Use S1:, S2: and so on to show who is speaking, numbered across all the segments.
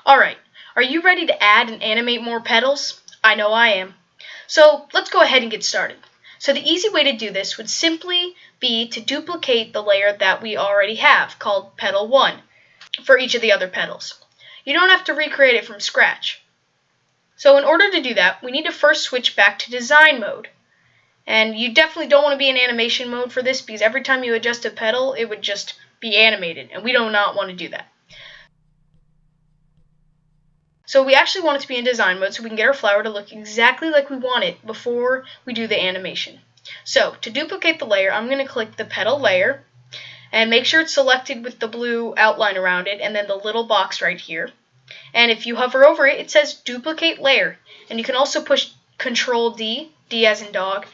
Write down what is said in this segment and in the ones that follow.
S1: Alright, are you ready to add and animate more petals? I know I am. So let's go ahead and get started. So the easy way to do this would simply be to duplicate the layer that we already have, called Petal 1, for each of the other petals. You don't have to recreate it from scratch. So in order to do that, we need to first switch back to design mode. And you definitely don't want to be in animation mode for this, because every time you adjust a petal, it would just be animated, and we do not want to do that. So we actually want it to be in design mode so we can get our flower to look exactly like we want it before we do the animation. So to duplicate the layer, I'm going to click the petal layer and make sure it's selected with the blue outline around it and then the little box right here. And if you hover over it, it says duplicate layer. And you can also push Control D, D as in dog,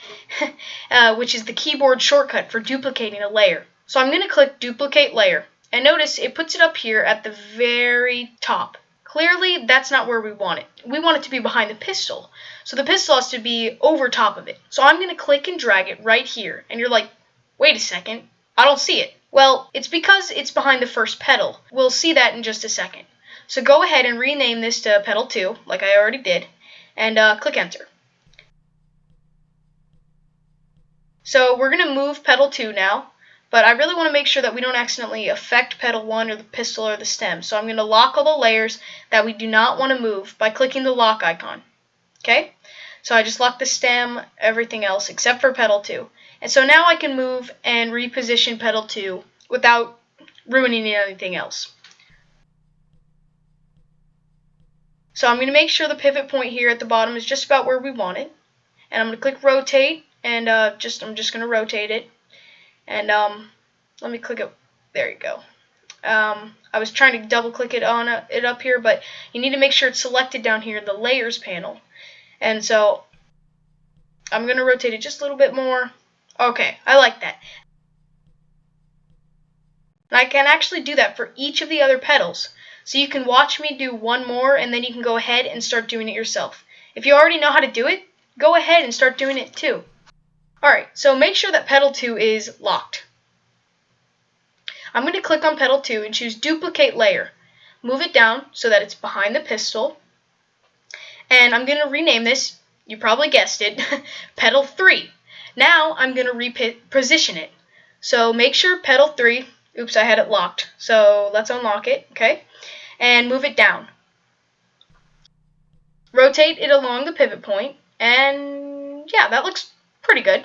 S1: which is the keyboard shortcut for duplicating a layer. So I'm going to click duplicate layer. And notice it puts it up here at the very top. Clearly, that's not where we want it. We want it to be behind the pistil. So the pistil has to be over top of it. So I'm going to click and drag it right here. And you're like, wait a second, I don't see it. Well, it's because it's behind the first petal. We'll see that in just a second. So go ahead and rename this to Petal 2, like I already did, and click Enter. So we're going to move Petal 2 now. But I really want to make sure that we don't accidentally affect Petal 1 or the pistil or the stem. So I'm going to lock all the layers that we do not want to move by clicking the lock icon. Okay? So I just locked the stem, everything else except for Petal 2. And so now I can move and reposition Petal 2 without ruining anything else. So I'm going to make sure the pivot point here at the bottom is just about where we want it. And I'm going to click Rotate, and I'm just going to rotate it. And let me click it. There you go. I was trying to double click it on it up here, but you need to make sure it's selected down here in the layers panel. And so I'm going to rotate it just a little bit more. Okay, I like that. And I can actually do that for each of the other petals. So you can watch me do one more, and then you can go ahead and start doing it yourself. If you already know how to do it, go ahead and start doing it too. Alright, so make sure that Petal 2 is locked. I'm going to click on Petal 2 and choose Duplicate Layer. Move it down so that it's behind the pistil. And I'm going to rename this, you probably guessed it, Petal 3. Now I'm going to reposition it. So make sure Petal 3, oops, I had it locked. So let's unlock it, okay? And move it down. Rotate it along the pivot point. And yeah, that looks pretty good.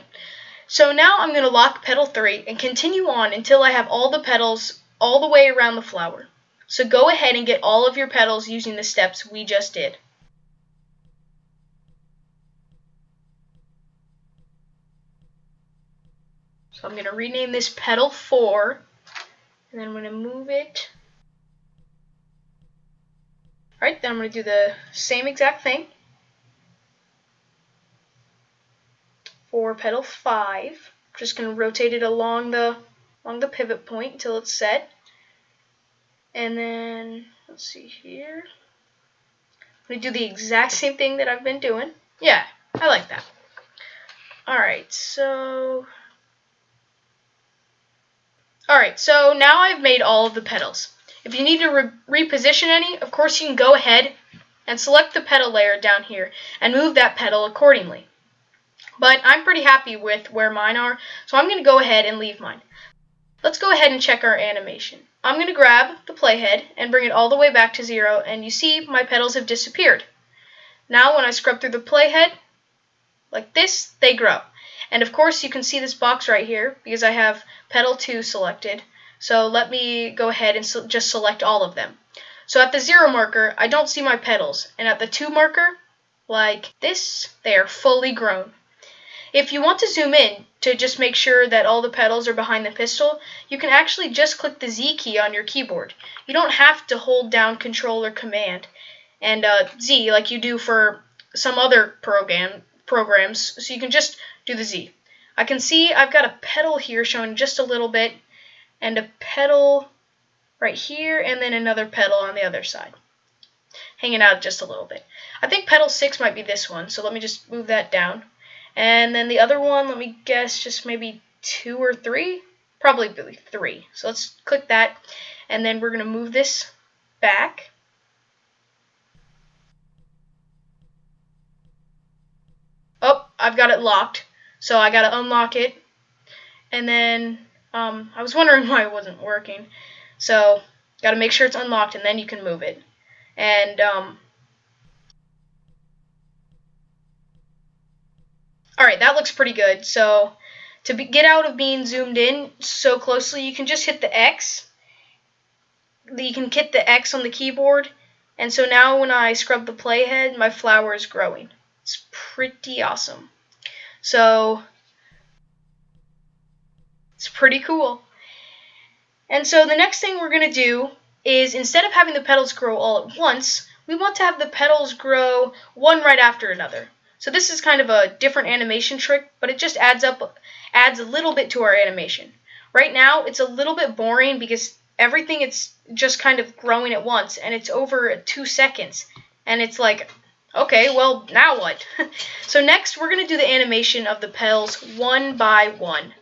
S1: So now I'm going to lock Petal 3 and continue on until I have all the petals all the way around the flower. So go ahead and get all of your petals using the steps we just did. So I'm going to rename this Petal 4, and then I'm going to move it. Alright, then I'm going to do the same exact thing for Petal 5. Just going to rotate it along the pivot point until it's set. And then, let's see here. I'm going to do the exact same thing that I've been doing. Yeah, I like that. Alright, so now I've made all of the petals. If you need to reposition any, of course you can go ahead and select the petal layer down here and move that petal accordingly. But I'm pretty happy with where mine are, so I'm going to go ahead and leave mine. Let's go ahead and check our animation. I'm going to grab the playhead and bring it all the way back to 0, and you see my petals have disappeared. Now when I scrub through the playhead, like this, they grow. And of course you can see this box right here because I have Petal 2 selected. So let me go ahead and just select all of them. So at the 0 marker, I don't see my petals. And at the 2 marker, like this, they are fully grown. If you want to zoom in to just make sure that all the petals are behind the pistil, you can actually just click the Z key on your keyboard. You don't have to hold down Control or Command and Z like you do for some other programs, so you can just do the Z. I can see I've got a petal here showing just a little bit, and a petal right here, and then another petal on the other side, hanging out just a little bit. I think Petal 6 might be this one, so let me just move that down. And then the other one, let me guess, just maybe 2 or 3? Probably 3. So let's click that, and then we're going to move this back. I've got it locked, so I got to unlock it. And then I was wondering why it wasn't working. So got to make sure it's unlocked, and then you can move it. And alright, that looks pretty good. So to get out of being zoomed in so closely, you can just hit the X. You can hit the X on the keyboard. And so now when I scrub the playhead, my flower is growing. It's pretty awesome. So it's pretty cool. And so the next thing we're going to do is, instead of having the petals grow all at once, we want to have the petals grow one right after another. So this is kind of a different animation trick, but it just adds a little bit to our animation. Right now, it's a little bit boring because everything it's just kind of growing at once, and it's over 2 seconds. And it's like, okay, well, now what? So next, we're going to do the animation of the petals one by one.